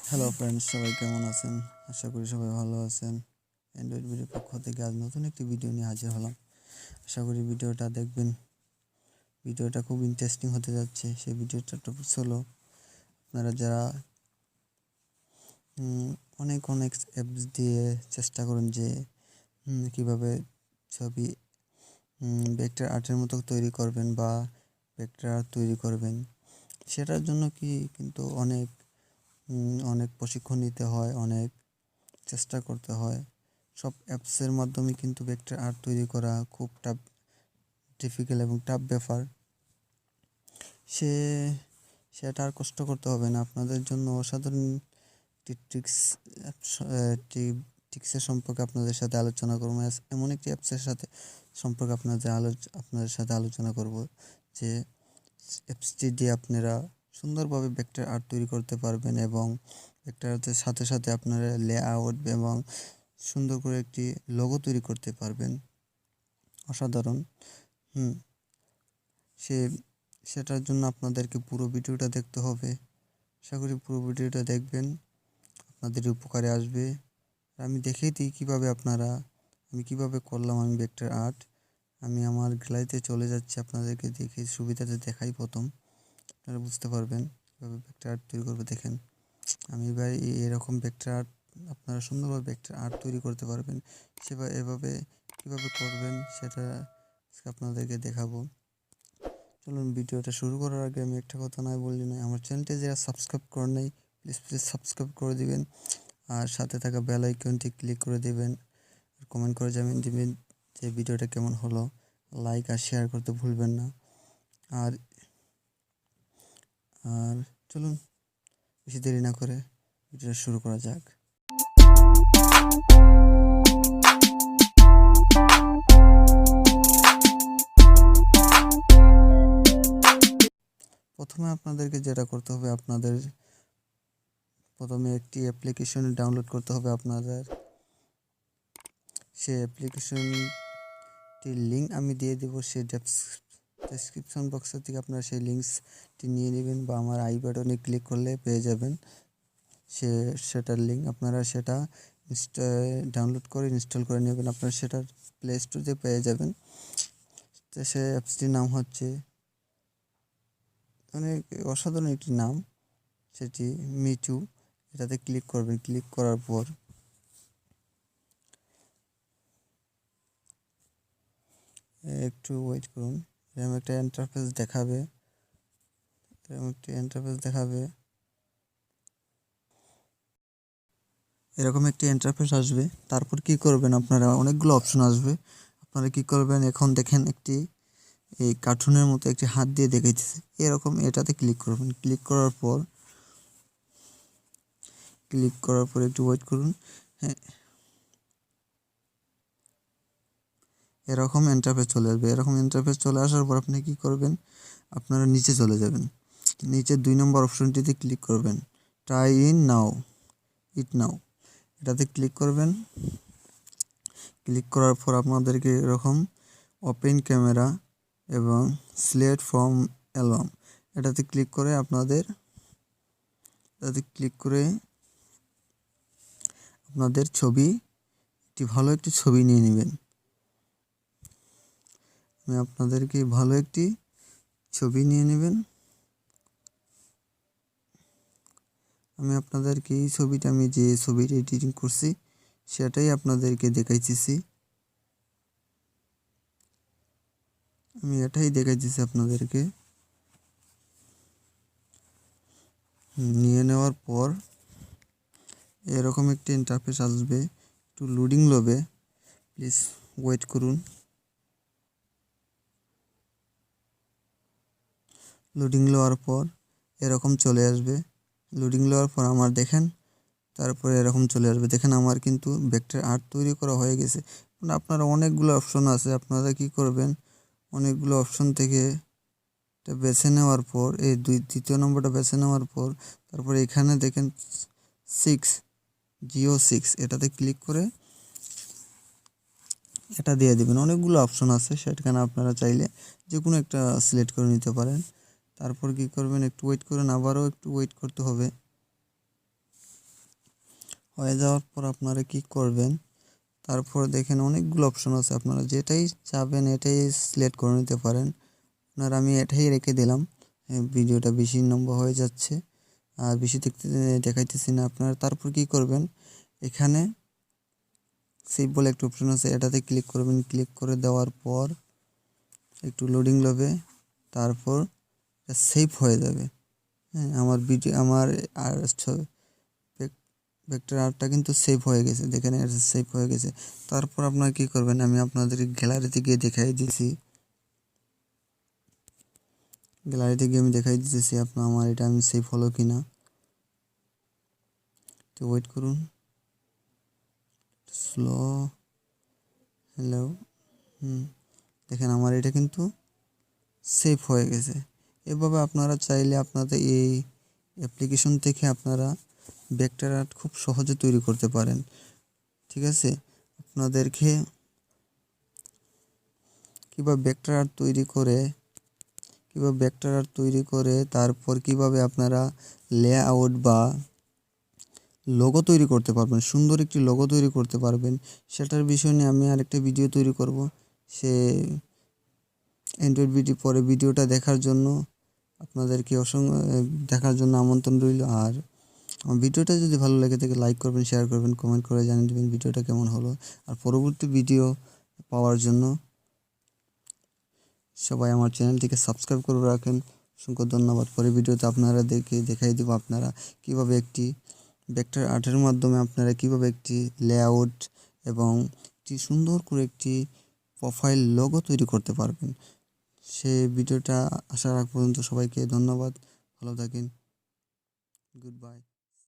Hello friends, সবাই কেমন আছেন? আশা করি সবাই ভালো আছেন। অ্যান্ড্রয়েড ভিডিওর পক্ষ থেকে আজ নতুন একটি ভিডিও নিয়ে হাজির হলাম। আশা করি ভিডিওটা দেখবেন। ভিডিওটা খুব ইন্টারেস্টিং হতে যাচ্ছে। সেই ভিডিওটার টপিক হলো, আপনারা যারা অনেক অ্যাপস দিয়ে চেষ্টা করেন যে কীভাবে ছবি ভেক্টর আর্টের মতো তৈরি করবেন বা ভেক্টর আর্ট তৈরি করবেন, সেটার জন্য কিন্তু অনেক প্রশিক্ষণ নিতে হয়, অনেক চেষ্টা করতে হয়। সব অ্যাপসের মাধ্যমে কিন্তু ভেক্টর আর্ট তৈরি করা খুব ডিফিকাল্ট এবং টাফ ব্যাপার। সে সেটা আর কষ্ট করতে হবে না। আপনাদের জন্য অসাধারণ ট্রিক্স ট্রিক্সের সম্পর্কে আপনাদের সাথে আলোচনা করবো। এমন একটি অ্যাপসের সাথে সম্পর্কে আপনাদের সাথে আলোচনা করব, যে অ্যাপসটি দিয়ে আপনারা সুন্দরভাবে ভেক্টর আর্ট তৈরি করতে পারবেন এবং ভেক্টর আর্টের সাথে সাথে আপনারা লেআউট এবং সুন্দর করে একটি লোগো তৈরি করতে পারবেন। অসাধারণ। সেটার জন্য আপনাদেরকে পুরো ভিডিওটা দেখতে হবে। আশা করি পুরো ভিডিওটা দেখবেন, আপনাদের উপকারে আসবে। আমি দেখিয়ে দিই আমি কিভাবে করলাম আমি ভেক্টর আর্ট। আমি আমার গ্যালারিতে চলে যাচ্ছি, আপনাদেরকে দেখে সুবিধাতে দেখাই। প্রথম আপনারা বুঝতে পারবেন কীভাবে ভেক্টর আর্ট তৈরি করবে। দেখেন, আমি এবার এরকম ভেক্টর আর্ট আপনারা সুন্দরভাবে ভেক্টর আর্ট তৈরি করতে পারবেন। এভাবে কীভাবে করবেন সেটা আপনাদেরকে দেখাবো। চলুন, ভিডিওটা শুরু করার আগে আমি একটা কথা নয় বললি নয়, আমার চ্যানেলটি যারা সাবস্ক্রাইব করে নেই, প্লিজ সাবস্ক্রাইব করে দিবেন, আর সাথে থাকা বেল আইকনটি ক্লিক করে দেবেন, আর কমেন্ট করে দিবেন যে ভিডিওটা কেমন হলো। লাইক আর শেয়ার করতে ভুলবেন না। আর আর চলুন, বেশি দেরি না করে ভিডিওটা শুরু করা যাক। প্রথমে আপনাদেরকে যেটা করতে হবে, প্রথমে একটি অ্যাপ্লিকেশন ডাউনলোড করতে হবে আপনাদের। সেই অ্যাপ্লিকেশনটির লিঙ্ক আমি দিয়ে দেবো সেই ডেসক্রিপশন বক্সের থেকে। আপনারা সেই লিঙ্কসটি নিয়ে নেবেন বা আমার আই বাটনে ক্লিক করলে পেয়ে যাবেন সেটার লিঙ্ক। আপনারা সেটা ডাউনলোড করে ইনস্টল করে নেবেন। আপনারা সেটা প্লে স্টোরে পেয়ে যাবেন। তো সে অ্যাপসটির নাম হচ্ছে, অনেক অসাধারণ একটি নাম, সেটি মিচু। এটাতে ক্লিক করবেন। ক্লিক করার পর একটু ওয়েট করুন। এরকম একটা ইন্টারফেস দেখাবে। এরকম একটি ইন্টারফেস আসবে। তারপর কি করবেন, আপনারা অনেকগুলো অপশন আসবে। আপনারা কি করবেন, এখন দেখেন এই কার্টুনের মতো একটি হাত দিয়ে দেখাইতেছে, এরকম এটাতে ক্লিক করবেন। ক্লিক করার পর একটু ওয়েট করুন। হ্যাঁ, এরকম ইন্টারফেস চলে আসবে। এরকম ইন্টারফেস চলে আসার পর আপনি কি করবেন, আপনারা নিচে চলে যাবেন। নিচে 2 নম্বর অপশনটিতে ক্লিক করবেন, ট্রাই ইট নাও। এটাতে ক্লিক করবেন। ক্লিক করার পর আপনাদেরকে এরকম ওপেন ক্যামেরা এবং সিলেক্ট ফ্রম অ্যালবাম, এটাতে ক্লিক করে আপনাদের ভালো একটি ছবি নিয়ে নেবেন। আপনাদেরকে ভালো একটি ছবি নিয়ে নেবেন। আমি আপনাদেরকে এই ছবিটা, আমি যে ছবিটা এডিটিং করছি সেটাই আপনাদেরকে দেখাইতেছি। আপনাদেরকে নিয়ে নেওয়ার পর এরকম একটি ইন্টারফেস আসবে। একটু লোডিং লবে, প্লিজ ওয়েট করুন। লোডিং লওয়ার পর এরকম চলে আসবে। লোডিং লওয়ার পর আমার দেখেন, তারপরে এরকম চলে আসবে। দেখেন, আমার কিন্তু ভেক্টর আর্ট তৈরি করা হয়ে গেছে। আপনারা অনেকগুলো অপশন আছে, আপনারা কি করবেন, অনেকগুলো অপশন থেকে এটা বেছে নেওয়ার পর, এই দ্বিতীয় নম্বরটা বেছে নেওয়ার পর, তারপরে এখানে দেখেন 6 এটাতে ক্লিক করে এটা দিয়ে দিবেন। অনেকগুলো অপশন আছে, সেখানে আপনারা চাইলে যে কোনো একটা সিলেক্ট করে নিতে পারেন। তারপর কি করবেন, একটু ওয়েট করেন, আবারও একটু ওয়েট করতে হবে। হয়ে যাওয়ার পর আপনারা কি করবেন, তারপর দেখেন অনেকগুলো অপশন আছে, আপনারা যেটাই চাবেন এটাই সিলেক্ট করে নিতে পারেন। আপনারা আমি এটাই রেখে দিলাম। ভিডিওটা বেশি লম্বা হয়ে যাচ্ছে আর বেশি দেখতে দেখাইতেছি না। আপনারা তারপর কি করবেন, এখানে সেভ বলে একটা অপশন আছে, এটাতে ক্লিক করবেন। ক্লিক করে দেওয়ার পর একটু লোডিং নেবে, তারপর সেভ হয়ে যাবে। হ্যাঁ, আমার ভিডিও আমার আর ভেক্টর আর্টটা কিন্তু সেভ হয়ে গেছে, দেখেন এটা সেভ হয়ে গেছে। তারপর আপনারা কি করবেন, আমি আপনাদের গ্যালারিতে গিয়ে দেখাই দিয়েছি। গ্যালারিতে গিয়ে আমি দেখাই দিতেছি আপনার আমার এটা আমি সেভ হলো কিনা। তো ওয়েট করুন, স্লো। হ্যালো, দেখেন আমার এটা কিন্তু সেভ হয়ে গেছে। এভাবে আপনারা চাইলে আপনাদের এই অ্যাপ্লিকেশন থেকে আপনারা ভেক্টর আর্ট খুব সহজে তৈরি করতে পারেন। ঠিক আছে, আপনাদেরকে কীভাবে ভেক্টর আর্ট তৈরি করে তারপর কিভাবে আপনারা লেআউট বা লোগো তৈরি করতে পারবেন, সুন্দর একটি লোগো তৈরি করতে পারবেন, সেটার বিষয় নিয়ে আমি আরেকটা ভিডিও তৈরি করব। সে অ্যান্ড্রয়েড ভিডিও পরে ভিডিওটা দেখার জন্য আপনাদেরকে দেখার জন্য আমন্ত্রণ রইল। আর আমার ভিডিওটা যদি ভালো লাগে থাকে লাইক করবেন, শেয়ার করবেন, কমেন্ট করে জানিয়ে দেবেন ভিডিওটা কেমন হলো। আর পরবর্তী ভিডিও পাওয়ার জন্য সবাই আমার চ্যানেলটিকে সাবস্ক্রাইব করে রাখেন। অসংখ্য ধন্যবাদ। পরে ভিডিওতে আপনারা দেখাই দেবো আপনারা কীভাবে একটি ভেক্টর আর্টের মাধ্যমে আপনারা কীভাবে একটি লেআউট এবং একটি সুন্দর করে একটি প্রোফাইল লোগো তৈরি করতে পারবেন। সে ভিডিওটা আসার আগ পর্যন্ত সবাইকে ধন্যবাদ। ভালো থাকেন। Good bye.